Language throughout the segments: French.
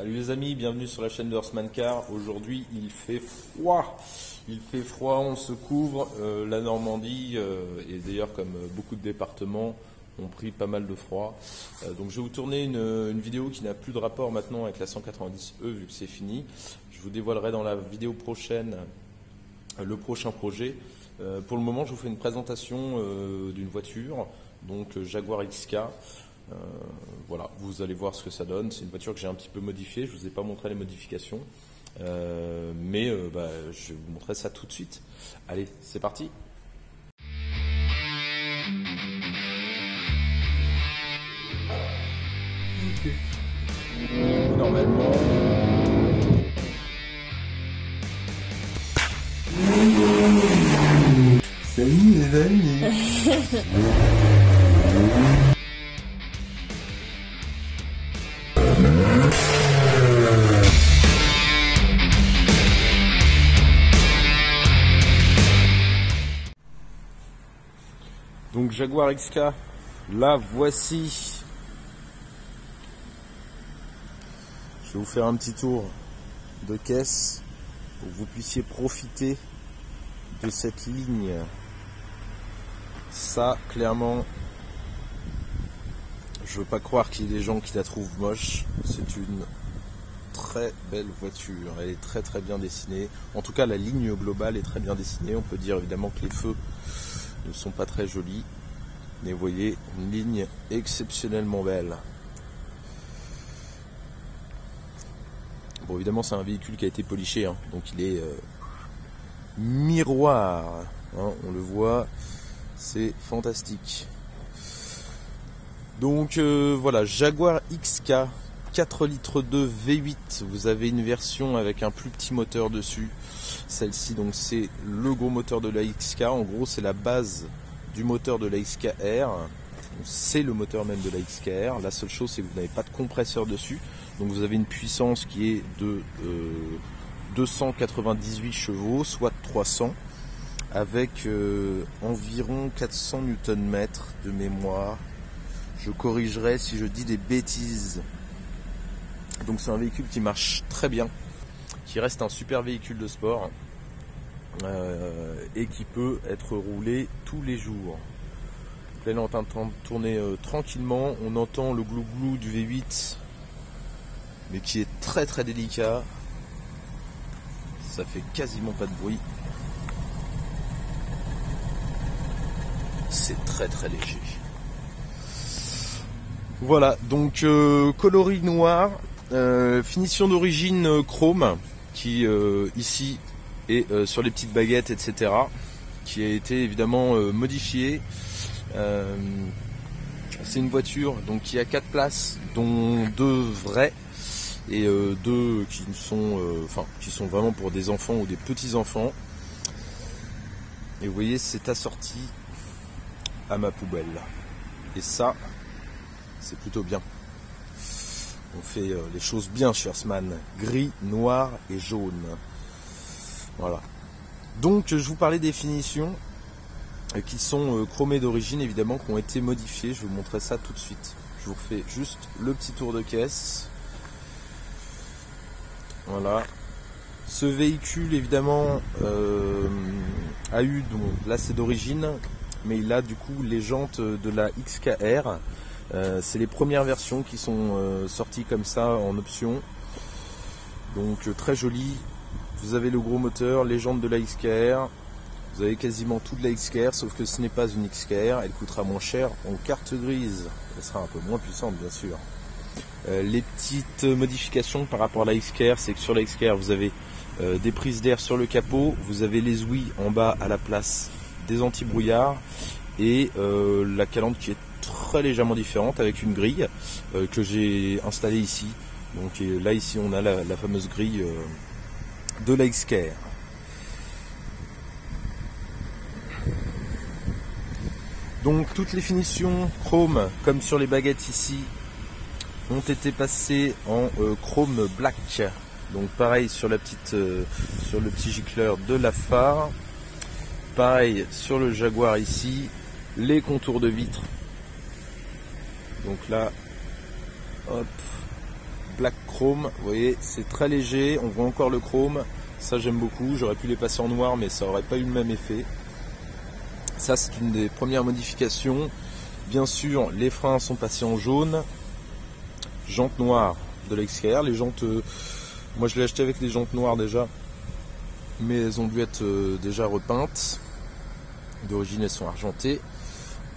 Salut les amis, bienvenue sur la chaîne de Horseman Car. Aujourd'hui il fait froid, on se couvre. La Normandie, et d'ailleurs comme beaucoup de départements, ont pris pas mal de froid. Donc je vais vous tourner une vidéo qui n'a plus de rapport maintenant avec la 190E vu que c'est fini. Je vous dévoilerai dans la vidéo prochaine le prochain projet. Pour le moment je vous fais une présentation d'une voiture, donc Jaguar XK. Voilà, vous allez voir ce que ça donne. C'est une voiture que j'ai un petit peu modifiée. Je vous ai pas montré les modifications, mais je vais vous montrer ça tout de suite. Allez, c'est parti. Okay. Normalement. Salut les amis. Donc Jaguar XK, la voici. Je vais vous faire un petit tour de caisse pour que vous puissiez profiter de cette ligne. Ça, clairement, je veux pas croire qu'il y ait des gens qui la trouvent moche. C'est une très belle voiture. Elle est très très bien dessinée. En tout cas, la ligne globale est très bien dessinée. On peut dire évidemment que les feux ne sont pas très jolis, mais vous voyez, une ligne exceptionnellement belle. Bon, évidemment c'est un véhicule qui a été poliché, hein, donc il est miroir, hein, on le voit, c'est fantastique. Donc voilà, Jaguar XK 4 litres 2 V8, vous avez une version avec un plus petit moteur dessus. Celle-ci, donc c'est le gros moteur de la XK. En gros, c'est la base du moteur de la XKR. C'est le moteur même de la XKR. La seule chose, c'est que vous n'avez pas de compresseur dessus. Donc vous avez une puissance qui est de 298 chevaux, soit 300, avec environ 400 Nm de mémoire. Je corrigerai si je dis des bêtises. Donc c'est un véhicule qui marche très bien, qui reste un super véhicule de sport et qui peut être roulé tous les jours. Là, il est en train de tourner tranquillement. On entend le glou-glou du V8, mais qui est très très délicat. Ça fait quasiment pas de bruit. C'est très très léger. Voilà, donc coloris noir, finition d'origine chrome, qui ici est sur les petites baguettes, etc. Qui a été évidemment modifiée. C'est une voiture donc qui a 4 places, dont 2 vraies et 2 qui sont vraiment pour des enfants ou des petits enfants. Et vous voyez, c'est assorti à ma poubelle. Et ça, c'est plutôt bien. On fait les choses bien chez Horseman. Gris, noir et jaune. Voilà. Donc je vous parlais des finitions qui sont chromées d'origine, évidemment, qui ont été modifiées. Je vais vous montrer ça tout de suite. Je vous refais juste le petit tour de caisse. Voilà. Ce véhicule, évidemment, a eu, donc là c'est d'origine, mais il a du coup les jantes de la XKR. C'est les premières versions qui sont sorties comme ça en option. Donc très joli. Vous avez le gros moteur, les jantes de la XKR. Vous avez quasiment tout de la XKR, sauf que ce n'est pas une XKR. Elle coûtera moins cher en carte grise. Elle sera un peu moins puissante, bien sûr. Les petites modifications par rapport à la XKR, c'est que sur la XKR, vous avez des prises d'air sur le capot. Vous avez les ouïes en bas à la place des anti-brouillards. Et la calandre qui est très légèrement différente avec une grille que j'ai installée ici. Donc là ici on a la fameuse grille de la XKR. Donc toutes les finitions chrome comme sur les baguettes ici ont été passées en chrome black. Donc pareil sur la petite sur le petit gicleur de la phare. Pareil sur le Jaguar ici. Les contours de vitre. Donc là, hop, plaques chrome. Vous voyez, c'est très léger, on voit encore le chrome. Ça j'aime beaucoup, j'aurais pu les passer en noir mais ça aurait pas eu le même effet. Ça c'est une des premières modifications. Bien sûr, les freins sont passés en jaune. Jantes noires de la XKR. Les jantes, moi je l'ai acheté avec les jantes noires déjà, mais elles ont dû être déjà repeintes. D'origine elles sont argentées.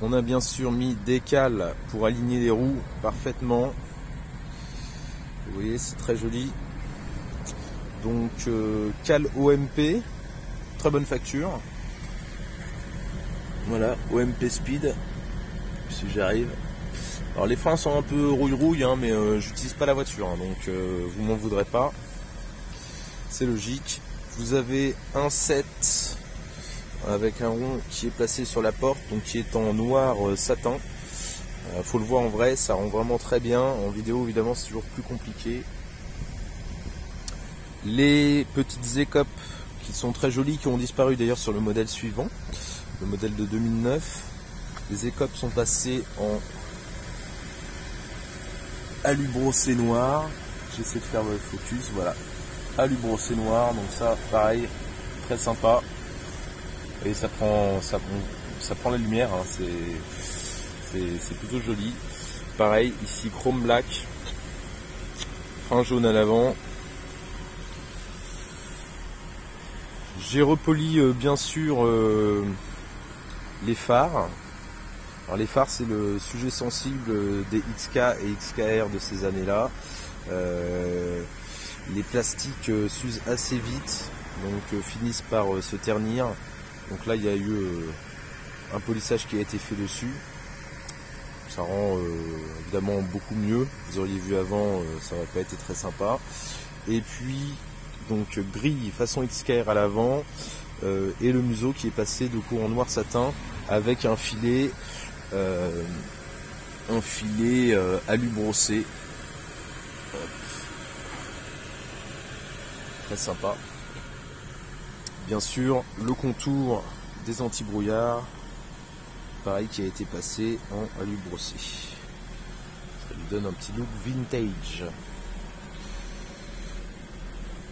On a bien sûr mis des cales pour aligner les roues parfaitement. Vous voyez, c'est très joli. Donc cale OMP, très bonne facture. Voilà, OMP Speed, si j'arrive. Alors les freins sont un peu rouille-rouille, hein, mais j'utilise pas la voiture, hein, donc vous m'en voudrez pas. C'est logique. Vous avez un set avec un rond qui est placé sur la porte, donc qui est en noir satin. Faut le voir en vrai, ça rend vraiment très bien. En vidéo évidemment c'est toujours plus compliqué. Les petites écopes qui sont très jolies, qui ont disparu d'ailleurs sur le modèle suivant, le modèle de 2009. Les écopes sont passées en alu brossé noir. J'essaie de faire le focus, voilà. Alu brossé noir, donc ça pareil, très sympa. Et ça prend la lumière, hein. C'est plutôt joli. Pareil, ici chrome black, frein jaune à l'avant. J'ai repoli bien sûr les phares. Alors les phares c'est le sujet sensible des XK et XKR de ces années-là. Les plastiques s'usent assez vite, donc finissent par se ternir. Donc là il y a eu un polissage qui a été fait dessus. Ça rend évidemment beaucoup mieux. Vous auriez vu avant, ça n'aurait pas été très sympa. Et puis donc grille façon XKR à l'avant et le museau qui est passé de coup en noir satin avec un filet alu brossé. Très sympa. Bien sûr le contour des anti-brouillards, pareil, qui a été passé en alu brossé. Ça lui donne un petit look vintage.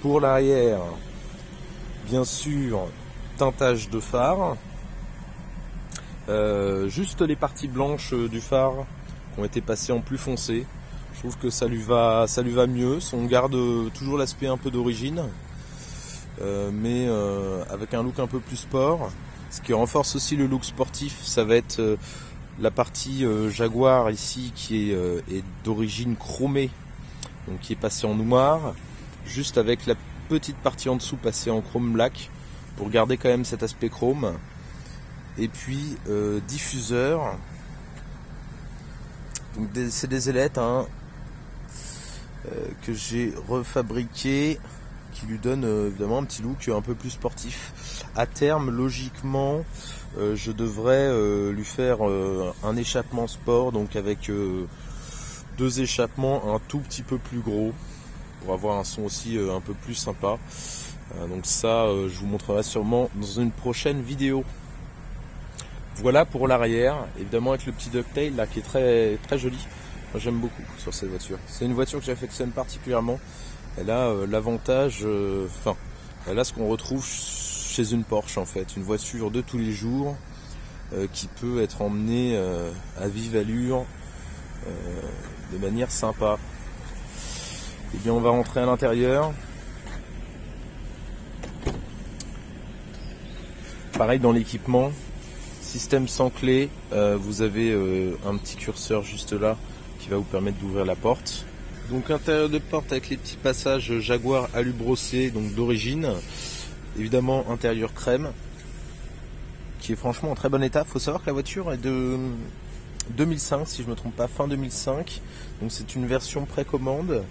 Pour l'arrière, bien sûr, teintage de phare. Juste les parties blanches du phare qui ont été passées en plus foncé. Je trouve que ça lui va mieux. On garde toujours l'aspect un peu d'origine, mais avec un look un peu plus sport. Ce qui renforce aussi le look sportif, ça va être la partie Jaguar ici qui est d'origine chromée, donc qui est passée en noir, juste avec la petite partie en dessous passée en chrome black pour garder quand même cet aspect chrome. Et puis diffuseur, donc c'est des ailettes hein, que j'ai refabriquées, qui lui donnent évidemment un petit look un peu plus sportif. À terme, logiquement, je devrais lui faire un échappement sport, donc avec deux échappements un tout petit peu plus gros, pour avoir un son aussi un peu plus sympa. Donc ça, je vous montrerai sûrement dans une prochaine vidéo. Voilà pour l'arrière, évidemment avec le petit ducktail là qui est très, très joli. Moi j'aime beaucoup sur cette voiture. C'est une voiture que j'affectionne particulièrement. Elle a l'avantage, elle a ce qu'on retrouve chez une Porsche en fait, une voiture de tous les jours qui peut être emmenée à vive allure de manière sympa. Et bien on va rentrer à l'intérieur. Pareil dans l'équipement, système sans clé, vous avez un petit curseur juste là qui va vous permettre d'ouvrir la porte. Donc intérieur de porte avec les petits passages Jaguar alu brossé, donc d'origine. Évidemment intérieur crème, qui est franchement en très bon état. Il faut savoir que la voiture est de 2005 si je ne me trompe pas, fin 2005. Donc c'est une version précommande.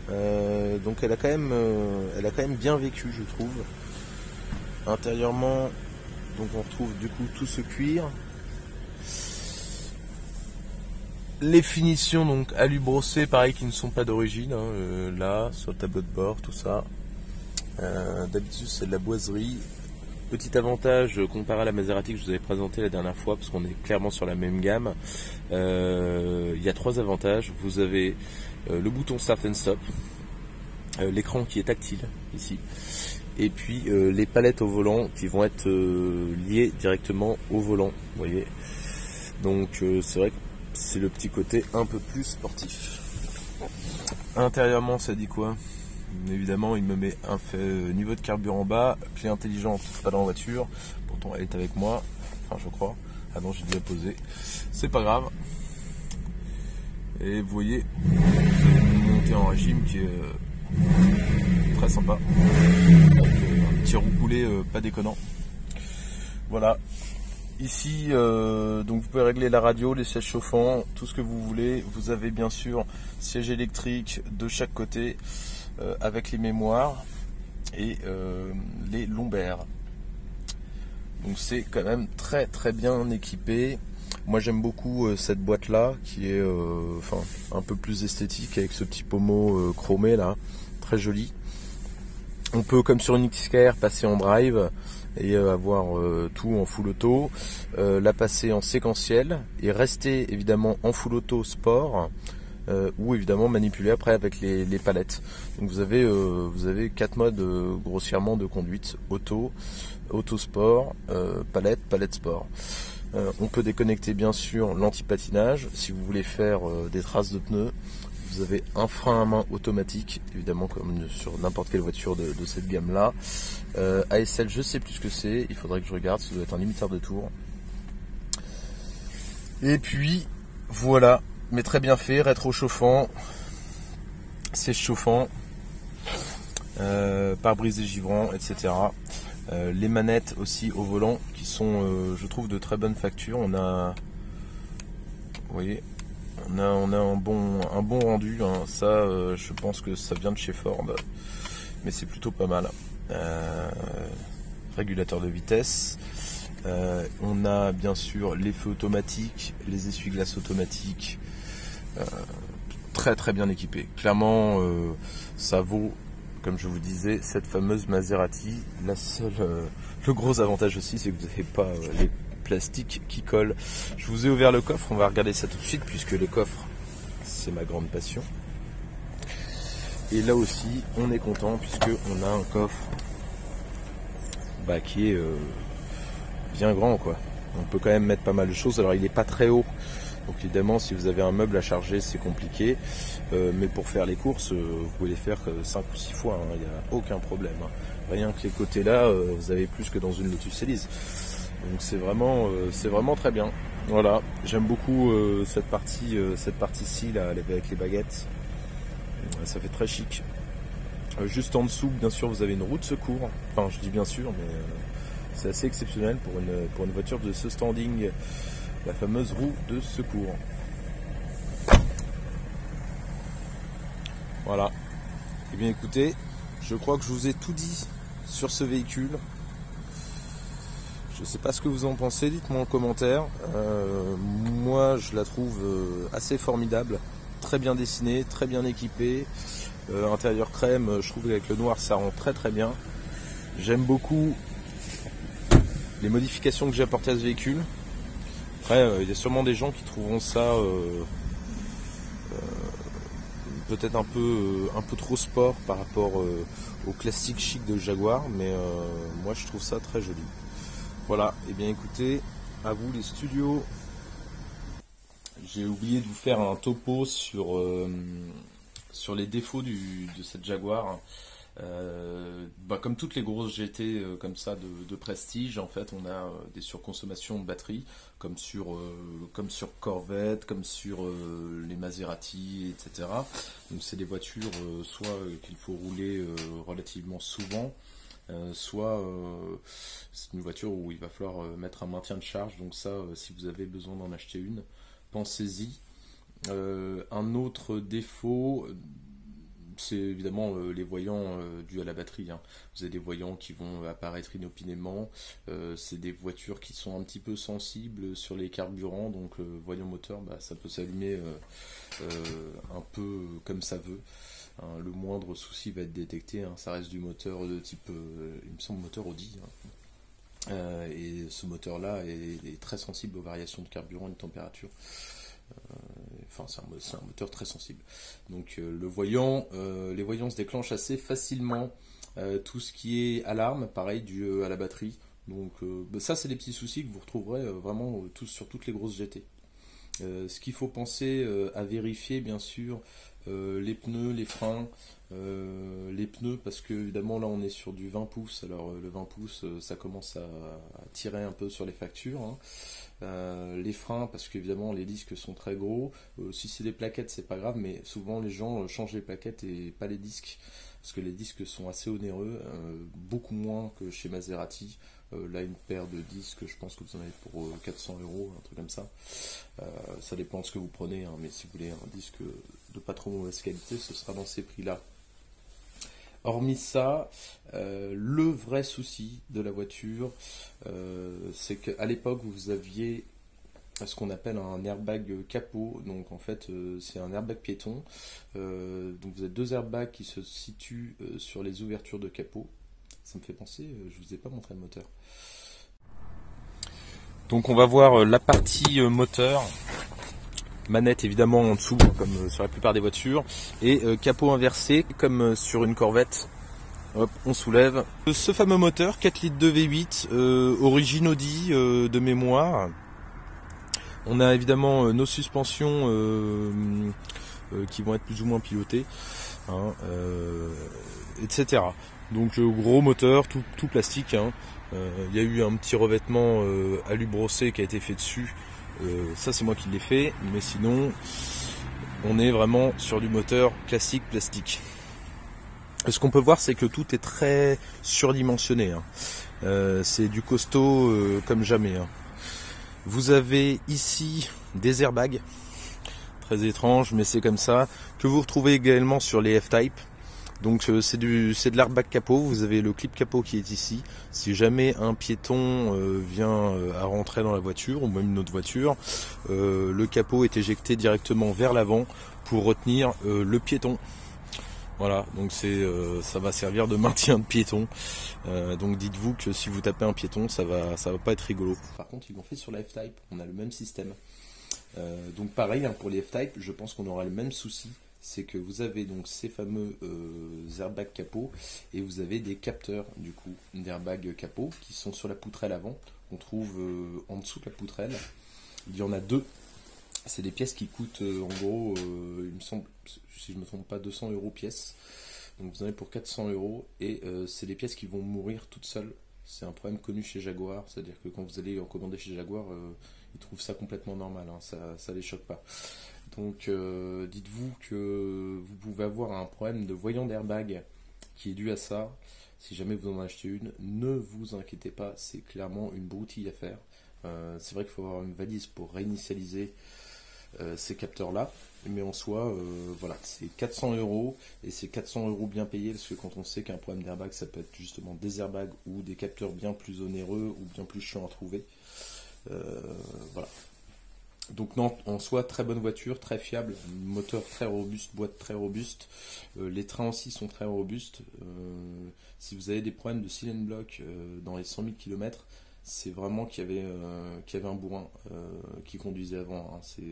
Donc elle a quand même bien vécu, je trouve. Intérieurement, donc on retrouve du coup tout ce cuir. Les finitions donc alu brossé, pareil, qui ne sont pas d'origine, hein, là sur le tableau de bord, tout ça. D'habitude c'est de la boiserie. Petit avantage comparé à la Maserati que je vous avais présenté la dernière fois, parce qu'on est clairement sur la même gamme. Il y a trois avantages. Vous avez le bouton Start and Stop, l'écran qui est tactile ici, et puis les palettes au volant qui vont être liées directement au volant, vous voyez. Donc c'est vrai que c'est le petit côté un peu plus sportif. Intérieurement, ça dit quoi? Évidemment, il me met un niveau de carburant bas, clé intelligente pas dans la voiture, pourtant elle est avec moi, enfin je crois. Ah non, j'ai déjà posé, c'est pas grave. Et vous voyez, c'est une montée en régime qui est très sympa, avec un petit roucoulé pas déconnant. Voilà. Ici, donc vous pouvez régler la radio, les sièges chauffants, tout ce que vous voulez. Vous avez bien sûr siège électrique de chaque côté avec les mémoires et les lombaires. Donc c'est quand même très très bien équipé. Moi j'aime beaucoup cette boîte là qui est un peu plus esthétique avec ce petit pommeau chromé là, très joli. On peut comme sur une XKR passer en drive et avoir tout en full auto, la passer en séquentiel et rester évidemment en full auto sport ou évidemment manipuler après avec les palettes. Donc vous avez 4 modes grossièrement de conduite: auto, auto sport, palette, palette sport. On peut déconnecter bien sûr l'anti-patinage si vous voulez faire des traces de pneus. Vous avez un frein à main automatique, évidemment comme sur n'importe quelle voiture de cette gamme là. ASL, je sais plus ce que c'est, il faudrait que je regarde, ça doit être un limiteur de tours. Et puis voilà, mais très bien fait, rétro chauffant, siège chauffant, pare-brise dégivrant, etc. Les manettes aussi au volant qui sont je trouve de très bonne facture. On a, vous voyez, on a un bon rendu, hein. Ça je pense que ça vient de chez Ford, mais c'est plutôt pas mal. Régulateur de vitesse, on a bien sûr les feux automatiques, les essuie-glaces automatiques, très très bien équipé. Clairement ça vaut, comme je vous disais, cette fameuse Maserati. Le gros avantage aussi, c'est que vous n'avez pas les plastiques qui collent. Je vous ai ouvert le coffre, on va regarder ça tout de suite puisque les coffres c'est ma grande passion. Et là aussi on est content puisque on a un coffre qui est bien grand quoi. On peut quand même mettre pas mal de choses. Alors il n'est pas très haut, donc évidemment si vous avez un meuble à charger c'est compliqué, mais pour faire les courses vous pouvez les faire 5 ou 6 fois, il n'y a aucun problème, hein. Rien que les côtés là vous avez plus que dans une Lotus Elise, donc c'est vraiment très bien. Voilà, j'aime beaucoup cette partie-ci là avec les baguettes, ça fait très chic. Juste en dessous, bien sûr, vous avez une roue de secours. Enfin, je dis bien sûr, mais c'est assez exceptionnel pour une voiture de ce standing. La fameuse roue de secours. Voilà. Eh bien, écoutez, je crois que je vous ai tout dit sur ce véhicule. Je ne sais pas ce que vous en pensez, dites-moi en commentaire. Moi, je la trouve assez formidable. Très bien dessinée, très bien équipée. Intérieur crème, je trouve qu'avec le noir ça rend très très bien. J'aime beaucoup les modifications que j'ai apportées à ce véhicule. Après il y a sûrement des gens qui trouveront ça peut-être un peu trop sport par rapport au classique chic de Jaguar, mais moi je trouve ça très joli. Voilà, et bien écoutez, à vous les studios. J'ai oublié de vous faire un topo sur les défauts de cette Jaguar. Comme toutes les grosses GT comme ça de prestige, en fait on a des surconsommations de batterie comme sur Corvette, comme sur les Maserati, etc. Donc c'est des voitures soit qu'il faut rouler relativement souvent, soit c'est une voiture où il va falloir mettre un maintien de charge. Donc ça, si vous avez besoin d'en acheter une, pensez-y. Un autre défaut, c'est évidemment les voyants dus à la batterie, hein. Vous avez des voyants qui vont apparaître inopinément. C'est des voitures qui sont un petit peu sensibles sur les carburants, donc le voyant moteur, ça peut s'allumer un peu comme ça veut, hein. Le moindre souci va être détecté, hein. Ça reste du moteur de type, il me semble, moteur Audi, hein. Et ce moteur-là est très sensible aux variations de carburant et de température. enfin c'est un moteur très sensible. Donc les voyants se déclenchent assez facilement. Tout ce qui est alarme, pareil, dû à la batterie. Donc ça, c'est des petits soucis que vous retrouverez vraiment sur toutes les grosses GT. Ce qu'il faut penser à vérifier, bien sûr, les pneus, les freins, les pneus, parce que évidemment là on est sur du 20 pouces, alors le 20 pouces ça commence à tirer un peu sur les factures, hein. Les freins, parce qu'évidemment les disques sont très gros, si c'est des plaquettes c'est pas grave, mais souvent les gens changent les plaquettes et pas les disques, parce que les disques sont assez onéreux, beaucoup moins que chez Maserati. Là, une paire de disques, je pense que vous en avez pour 400 euros, un truc comme ça. Ça dépend de ce que vous prenez, hein, mais si vous voulez un disque de pas trop mauvaise qualité, ce sera dans ces prix-là. Hormis ça, le vrai souci de la voiture, c'est qu'à l'époque, vous aviez ce qu'on appelle un airbag capot. Donc en fait, c'est un airbag piéton. Donc vous avez deux airbags qui se situent sur les ouvertures de capot. Ça me fait penser, je vous ai pas montré le moteur. Donc on va voir la partie moteur, manette évidemment en dessous, comme sur la plupart des voitures, et capot inversé, comme sur une Corvette. Hop, on soulève. Ce fameux moteur, 4 litres de V8, origine Audi de mémoire. On a évidemment nos suspensions qui vont être plus ou moins pilotées, hein, etc. Donc gros moteur, tout plastique, hein. Y a eu un petit revêtement alu brossé qui a été fait dessus. Ça c'est moi qui l'ai fait, mais sinon on est vraiment sur du moteur classique plastique. Ce qu'on peut voir, c'est que tout est très surdimensionné, hein. C'est du costaud comme jamais, hein. Vous avez ici des airbags, très étrange, mais c'est comme ça, que vous retrouvez également sur les F-Type. Donc c'est de l'airbag capot, vous avez le clip capot qui est ici. Si jamais un piéton vient à rentrer dans la voiture, ou même une autre voiture, le capot est éjecté directement vers l'avant pour retenir le piéton. Voilà, donc ça va servir de maintien de piéton. Donc dites-vous que si vous tapez un piéton, ça va pas être rigolo. Par contre, ils l'ont fait sur la F-Type, on a le même système. Donc pareil, hein, pour les F-Type, je pense qu'on aura le même souci. C'est que vous avez donc ces fameux airbags capot et vous avez des capteurs du coup d'airbags capot qui sont sur la poutrelle avant. On trouve en dessous de la poutrelle. Il y en a deux. C'est des pièces qui coûtent en gros, il me semble, si je ne me trompe pas, 200 euros pièce. Donc vous en avez pour 400 euros et c'est des pièces qui vont mourir toutes seules. C'est un problème connu chez Jaguar, c'est-à-dire que quand vous allez en commander chez Jaguar, ils trouvent ça complètement normal, hein, ça les choque pas. Donc dites-vous que vous pouvez avoir un problème de voyant d'airbag qui est dû à ça. Si jamais vous en achetez une, ne vous inquiétez pas, c'est clairement une broutille à faire. C'est vrai qu'il faut avoir une valise pour réinitialiser ces capteurs-là, mais en soi, voilà, c'est 400 euros et c'est 400 euros bien payés parce que quand on sait qu'un problème d'airbag, ça peut être justement des airbags ou des capteurs bien plus onéreux ou bien plus chiants à trouver. Voilà. Donc non, en soi, très bonne voiture, très fiable, moteur très robuste, boîte très robuste, les trains aussi sont très robustes. Si vous avez des problèmes de silent block dans les 100 000 km, c'est vraiment qu'il y avait un bourrin qui conduisait avant, hein.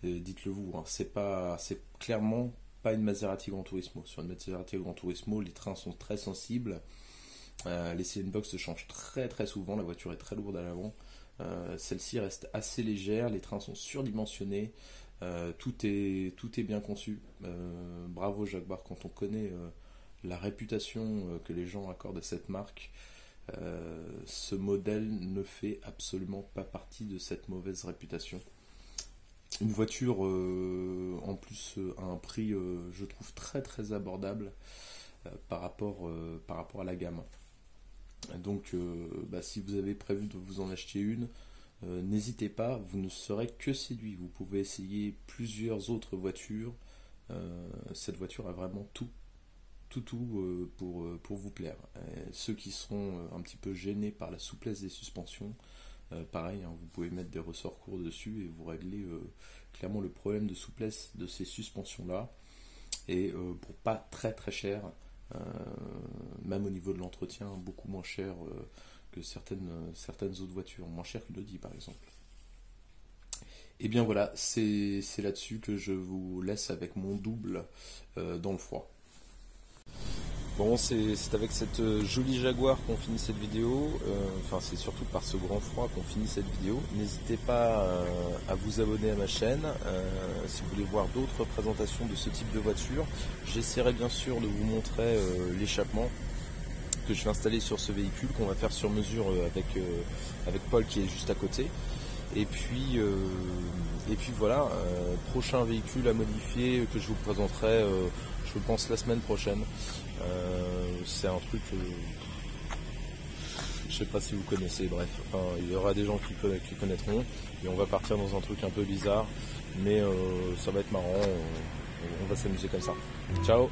Dites-le vous, hein. C'est clairement pas une Maserati Gran Turismo. Sur une Maserati Gran Turismo, les trains sont très sensibles, les silent box se changent très très souvent, la voiture est très lourde à l'avant. Celle-ci reste assez légère, les trains sont surdimensionnés, tout est bien conçu. Bravo Jaguar, quand on connaît la réputation que les gens accordent à cette marque, ce modèle ne fait absolument pas partie de cette mauvaise réputation. Une voiture en plus à un prix je trouve très très abordable par rapport à la gamme. Donc si vous avez prévu de vous en acheter une, n'hésitez pas, vous ne serez que séduit. Vous pouvez essayer plusieurs autres voitures. Cette voiture a vraiment tout pour vous plaire. Ceux qui seront un petit peu gênés par la souplesse des suspensions, pareil, hein, vous pouvez mettre des ressorts courts dessus et vous réglez clairement le problème de souplesse de ces suspensions-là. Et pour pas très très cher, même au niveau de l'entretien, beaucoup moins cher que certaines autres voitures, moins cher qu'une Audi par exemple. Et bien voilà, c'est là-dessus que je vous laisse avec mon double dans le froid. Bon, c'est avec cette jolie Jaguar qu'on finit cette vidéo. Enfin, c'est surtout par ce grand froid qu'on finit cette vidéo. N'hésitez pas à vous abonner à ma chaîne si vous voulez voir d'autres présentations de ce type de voiture. J'essaierai bien sûr de vous montrer l'échappement que je vais installer sur ce véhicule, qu'on va faire sur mesure avec Paul qui est juste à côté. Et puis voilà, prochain véhicule à modifier que je vous présenterai, je pense, la semaine prochaine. C'est un truc, je sais pas si vous connaissez, bref, enfin, il y aura des gens qui connaîtront, et on va partir dans un truc un peu bizarre, mais ça va être marrant, on va s'amuser comme ça. Ciao!